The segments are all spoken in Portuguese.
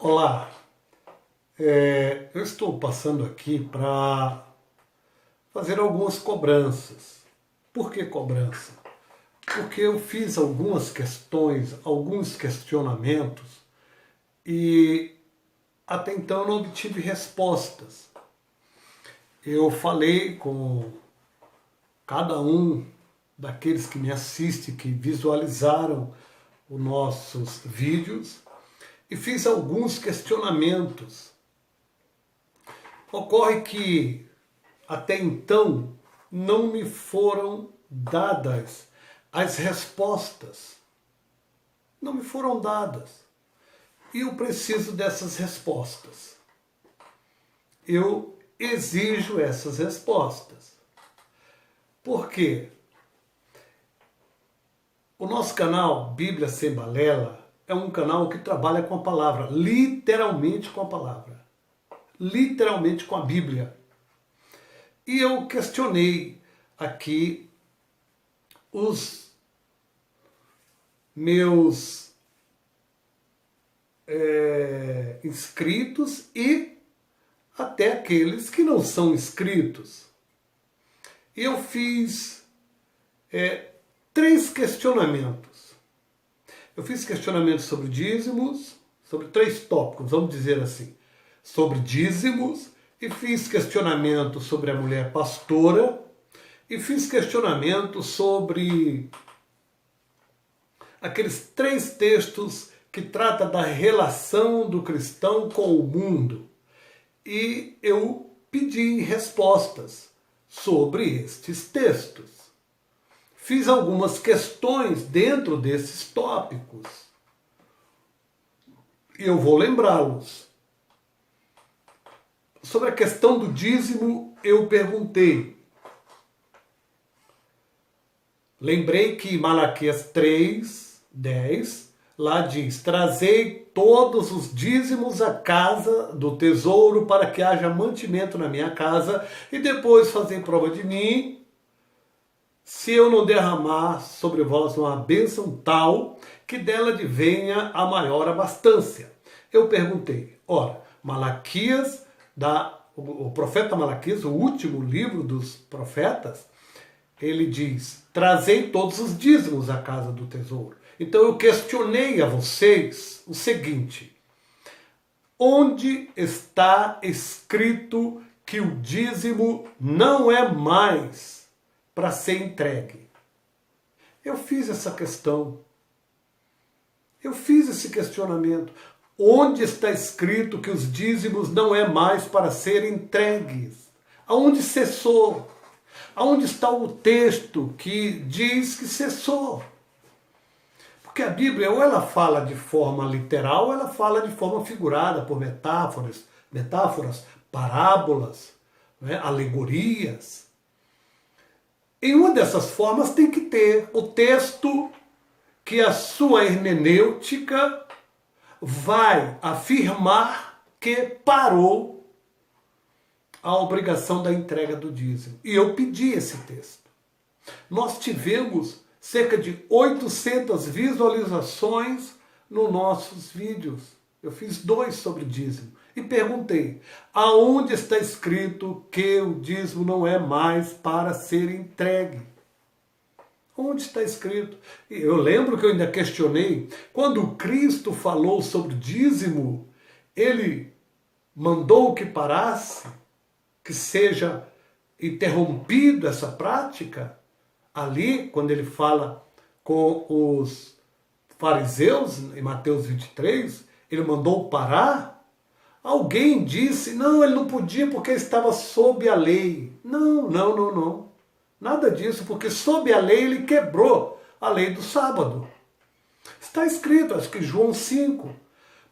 Olá, eu estou passando aqui para fazer algumas cobranças. Por que cobrança? Porque eu fiz algumas questões, alguns questionamentos e até então não obtive respostas. Eu falei com cada um daqueles que me assistem, que visualizaram os nossos vídeos e fiz alguns questionamentos. Ocorre que até então não me foram dadas as respostas. Não me foram dadas. E eu preciso dessas respostas. Eu exijo essas respostas. Por quê? O nosso canal Bíblia Sem Balela é um canal que trabalha com a palavra, literalmente com a palavra. Literalmente com a Bíblia. E eu questionei aqui os meus inscritos e até aqueles que não são inscritos. E eu fiz 3 questionamentos. Eu fiz questionamentos sobre dízimos, sobre 3 tópicos, vamos dizer assim. Sobre dízimos, e fiz questionamento sobre a mulher pastora, e fiz questionamento sobre aqueles 3 textos que tratam da relação do cristão com o mundo. E eu pedi respostas sobre estes textos. Fiz algumas questões dentro desses tópicos. E eu vou lembrá-los. Sobre a questão do dízimo, eu perguntei. Lembrei que Malaquias 3:10, lá diz: trazei todos os dízimos à casa do tesouro para que haja mantimento na minha casa e depois fazei prova de mim, se eu não derramar sobre vós uma bênção tal que dela advenha a maior abastança. Eu perguntei, ora, Malaquias, o profeta Malaquias, o último livro dos profetas, ele diz, trazei todos os dízimos à casa do tesouro. Então eu questionei a vocês o seguinte, onde está escrito que o dízimo não é mais para ser entregue? Eu fiz essa questão. Eu fiz esse questionamento. Onde está escrito que os dízimos não é mais para serem entregues? Aonde cessou? Aonde está o texto que diz que cessou? Porque a Bíblia ou ela fala de forma literal ou ela fala de forma figurada, por metáforas, parábolas, alegorias. Em uma dessas formas tem que ter o texto que a sua hermenêutica vai afirmar que parou a obrigação da entrega do dízimo. E eu pedi esse texto. Nós tivemos cerca de 800 visualizações nos nossos vídeos. Eu fiz 2 sobre dízimo. E perguntei, aonde está escrito que o dízimo não é mais para ser entregue? Onde está escrito? Eu lembro que eu ainda questionei, quando Cristo falou sobre dízimo, ele mandou que parasse, que seja interrompido essa prática, ali, quando ele fala com os fariseus, em Mateus 23, ele mandou parar. Alguém disse, não, ele não podia porque estava sob a lei. Não. Nada disso, porque sob a lei ele quebrou a lei do sábado. Está escrito, acho que João 5.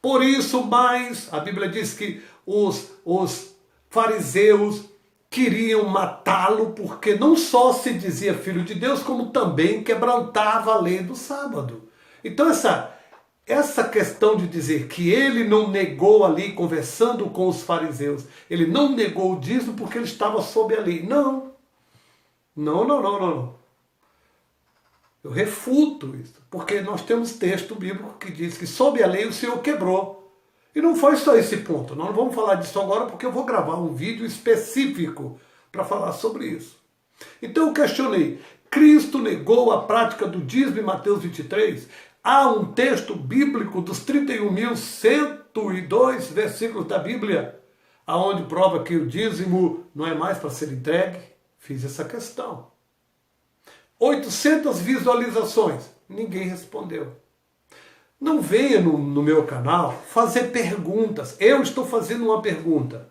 Por isso mais, a Bíblia diz que os fariseus queriam matá-lo porque não só se dizia filho de Deus, como também quebrantava a lei do sábado. Então essa questão de dizer que ele não negou ali, conversando com os fariseus, ele não negou o dízimo porque ele estava sob a lei. Não. Eu refuto isso, porque nós temos texto bíblico que diz que sob a lei o Senhor quebrou. E não foi só esse ponto, nós não vamos falar disso agora porque eu vou gravar um vídeo específico para falar sobre isso. Então eu questionei, Cristo negou a prática do dízimo em Mateus 23? Há um texto bíblico dos 31.102 versículos da Bíblia, aonde prova que o dízimo não é mais para ser entregue? Fiz essa questão. 800 visualizações, ninguém respondeu. Não venha no meu canal fazer perguntas. Eu estou fazendo uma pergunta.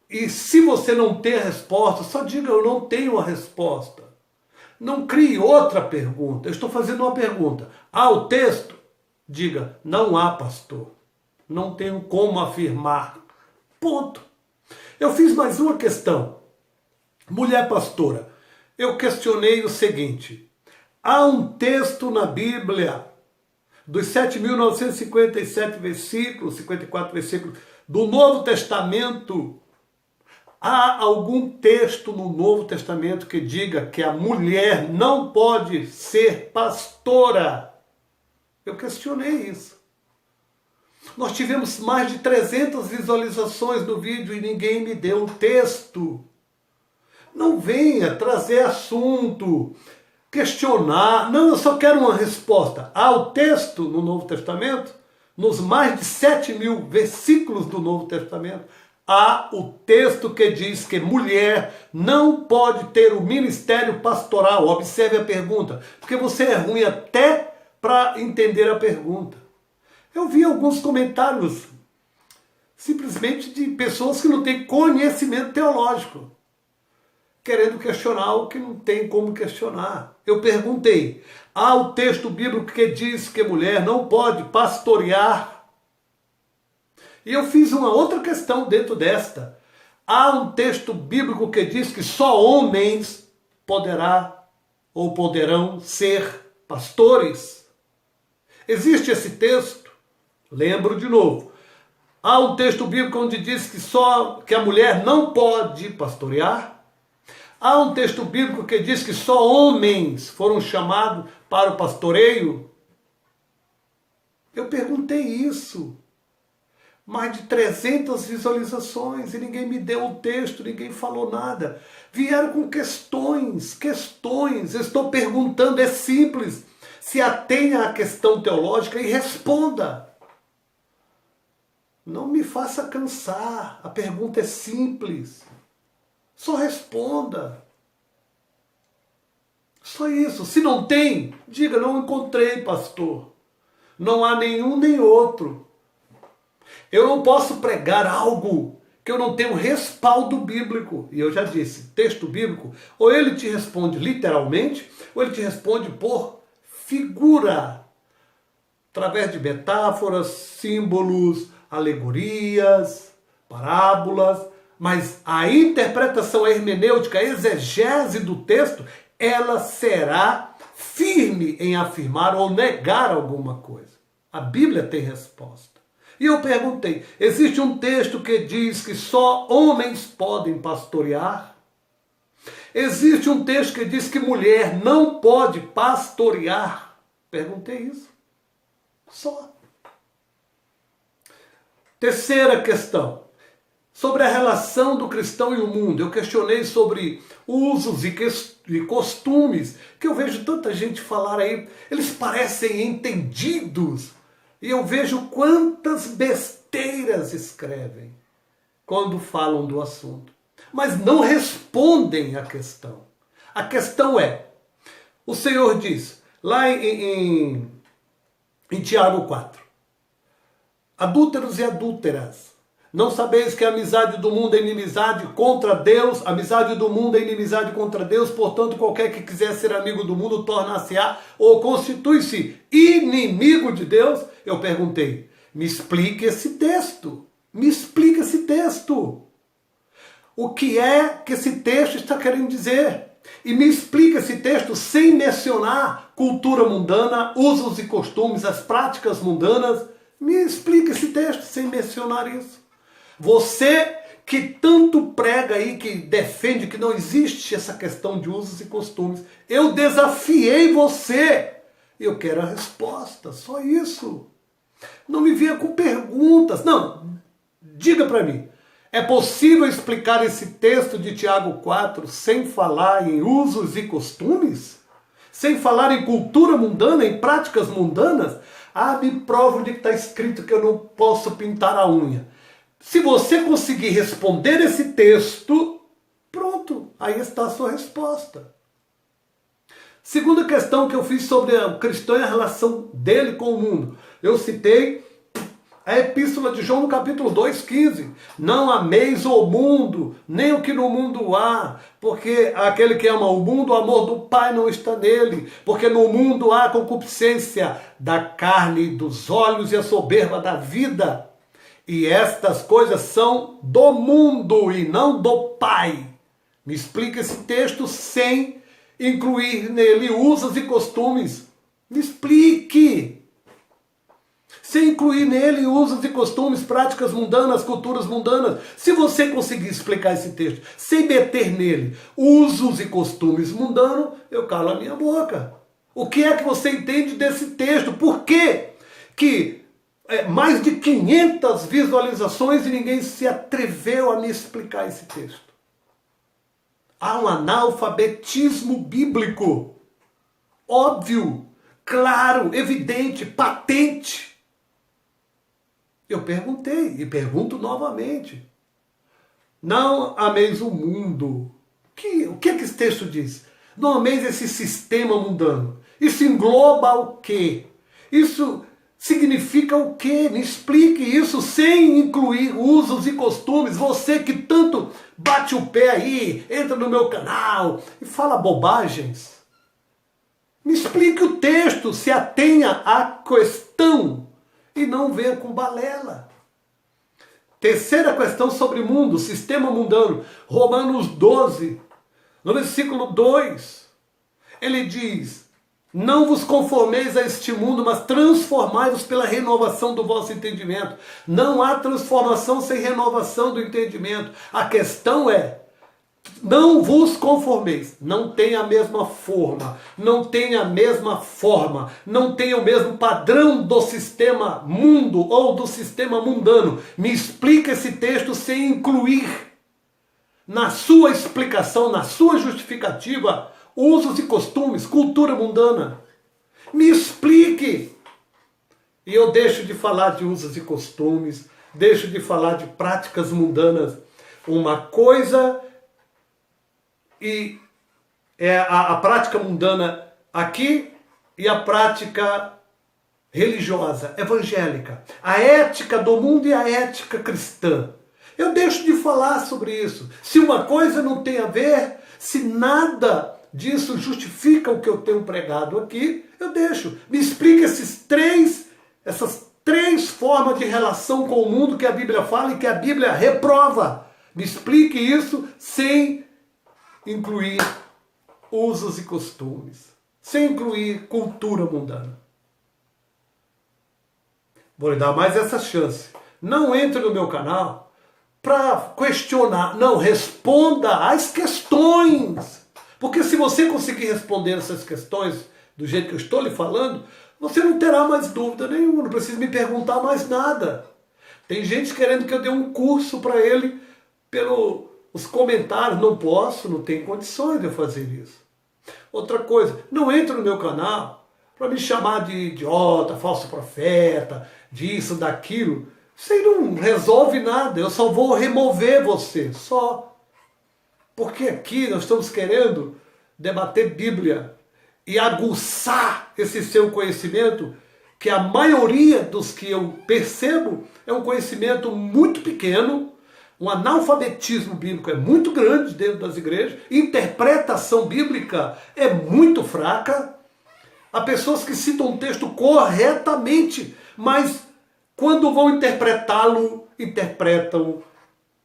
E se você não tem a resposta, só diga eu não tenho a resposta. Não crie outra pergunta. Eu estou fazendo uma pergunta. Há o texto? Diga, não há, pastor. Não tenho como afirmar. Ponto. Eu fiz mais uma questão. Mulher pastora, eu questionei o seguinte. Há um texto na Bíblia dos 7.957 versículos, 54 versículos do Novo Testamento, há algum texto no Novo Testamento que diga que a mulher não pode ser pastora? Eu questionei isso. Nós tivemos mais de 300 visualizações no vídeo e ninguém me deu um texto. Não venha trazer assunto, questionar. Não, eu só quero uma resposta. Há o texto no Novo Testamento, nos mais de 7.000 versículos do Novo Testamento, há o texto que diz que mulher não pode ter o ministério pastoral. Observe a pergunta, porque você é ruim até para entender a pergunta. Eu vi alguns comentários, simplesmente de pessoas que não têm conhecimento teológico, querendo questionar o que não tem como questionar. Eu perguntei, há o texto bíblico que diz que mulher não pode pastorear? E eu fiz uma outra questão dentro desta. Há um texto bíblico que diz que só homens poderão ser pastores? Existe esse texto? Lembro de novo. Há um texto bíblico onde diz que a mulher não pode pastorear? Há um texto bíblico que diz que só homens foram chamados para o pastoreio? Eu perguntei isso. Mais de 300 visualizações e ninguém me deu o texto, ninguém falou nada. Vieram com questões. Eu estou perguntando, é simples. Se atenha à questão teológica e responda. Não me faça cansar, a pergunta é simples. Só responda. Só isso. Se não tem, diga, não encontrei, pastor. Não há nenhum nem outro. Eu não posso pregar algo que eu não tenho respaldo bíblico. E eu já disse, texto bíblico, ou ele te responde literalmente, ou ele te responde por figura. Através de metáforas, símbolos, alegorias, parábolas. Mas a interpretação hermenêutica, a exegese do texto, ela será firme em afirmar ou negar alguma coisa. A Bíblia tem resposta. E eu perguntei, existe um texto que diz que só homens podem pastorear? Existe um texto que diz que mulher não pode pastorear? Perguntei isso. Só. Terceira questão. Sobre a relação do cristão e o mundo. Eu questionei sobre usos e costumes, que eu vejo tanta gente falar aí. Eles parecem entendidos. E eu vejo quantas besteiras escrevem quando falam do assunto. Mas não respondem à questão. A questão é, o Senhor diz, lá em Tiago 4, adúlteros e adúlteras, não sabeis que a amizade do mundo é inimizade contra Deus? A amizade do mundo é inimizade contra Deus, portanto, qualquer que quiser ser amigo do mundo torna-se-á ou constitui-se inimigo de Deus? Eu perguntei, me explique esse texto. Me explique esse texto. O que é que esse texto está querendo dizer? E me explica esse texto sem mencionar cultura mundana, usos e costumes, as práticas mundanas. Me explica esse texto sem mencionar isso. Você que tanto prega aí, que defende que não existe essa questão de usos e costumes, eu desafiei você. Eu quero a resposta, só isso. Não me venha com perguntas. Não, diga para mim. É possível explicar esse texto de Tiago 4 sem falar em usos e costumes? Sem falar em cultura mundana, em práticas mundanas? Ah, me prova onde está escrito que eu não posso pintar a unha. Se você conseguir responder esse texto, pronto, aí está a sua resposta. Segunda questão que eu fiz sobre o cristão e a relação dele com o mundo. Eu citei a epístola de João no capítulo 2,15. Não ameis o mundo, nem o que no mundo há, porque aquele que ama o mundo, o amor do Pai não está nele. Porque no mundo há concupiscência da carne, dos olhos e a soberba da vida. E estas coisas são do mundo e não do Pai. Me explica esse texto sem incluir nele usos e costumes. Me explique. Sem incluir nele usos e costumes, práticas mundanas, culturas mundanas. Se você conseguir explicar esse texto sem meter nele usos e costumes mundanos, eu calo a minha boca. O que é que você entende desse texto? Por quê que mais de 500 visualizações e ninguém se atreveu a me explicar esse texto? Há um analfabetismo bíblico. Óbvio, claro, evidente, patente. Eu perguntei e pergunto novamente. Não ameis o mundo. O que é que esse texto diz? Não ameis esse sistema mundano. Isso engloba o quê? Isso significa o quê? Me explique isso sem incluir usos e costumes. Você que tanto bate o pé aí, entra no meu canal e fala bobagens. Me explique o texto, se atenha à questão e não venha com balela. Terceira questão sobre mundo, sistema mundano. Romanos 12, no versículo 2, ele diz: não vos conformeis a este mundo, mas transformai-vos pela renovação do vosso entendimento. Não há transformação sem renovação do entendimento. A questão é, não vos conformeis, não tem a mesma forma, não tem a mesma forma, não tem o mesmo padrão do sistema mundo ou do sistema mundano. Me explica esse texto sem incluir na sua explicação, na sua justificativa, usos e costumes, cultura mundana. Me explique. E eu deixo de falar de usos e costumes, deixo de falar de práticas mundanas. Uma coisa e é a prática mundana aqui e a prática religiosa, evangélica. A ética do mundo e a ética cristã. Eu deixo de falar sobre isso. Se uma coisa não tem a ver, se nada disso justifica o que eu tenho pregado aqui, eu deixo. Me explica essas três formas de relação com o mundo que a Bíblia fala e que a Bíblia reprova. Me explique isso sem incluir usos e costumes, sem incluir cultura mundana. Vou lhe dar mais essa chance. Não entre no meu canal para questionar. Não, responda às questões. Porque se você conseguir responder essas questões do jeito que eu estou lhe falando, você não terá mais dúvida nenhuma, não precisa me perguntar mais nada. Tem gente querendo que eu dê um curso para ele pelos comentários. Não posso, não tenho condições de eu fazer isso. Outra coisa, não entre no meu canal para me chamar de idiota, falso profeta, disso, daquilo. Isso aí não resolve nada, eu só vou remover você, só. Porque aqui nós estamos querendo debater Bíblia e aguçar esse seu conhecimento, que a maioria dos que eu percebo é um conhecimento muito pequeno, um analfabetismo bíblico é muito grande dentro das igrejas, interpretação bíblica é muito fraca. Há pessoas que citam um texto corretamente, mas quando vão interpretá-lo, interpretam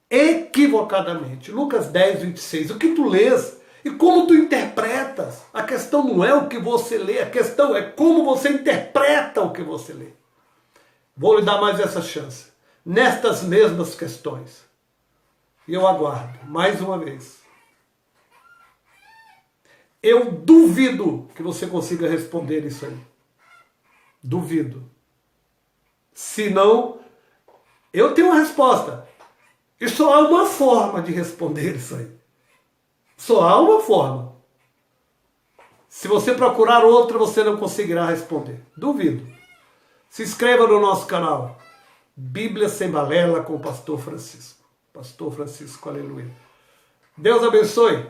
equivocadamente. Lucas 10, 26. O que tu lês e como tu interpretas. A questão não é o que você lê, a questão é como você interpreta o que você lê. Vou lhe dar mais essa chance, nestas mesmas questões. E eu aguardo, mais uma vez. Eu duvido que você consiga responder isso aí. Duvido. Se não, eu tenho uma resposta. E só há uma forma de responder isso aí. Só há uma forma. Se você procurar outra, você não conseguirá responder. Duvido. Se inscreva no nosso canal. Bíblia Sem Balela com o Pastor Francisco. Pastor Francisco, aleluia. Deus abençoe.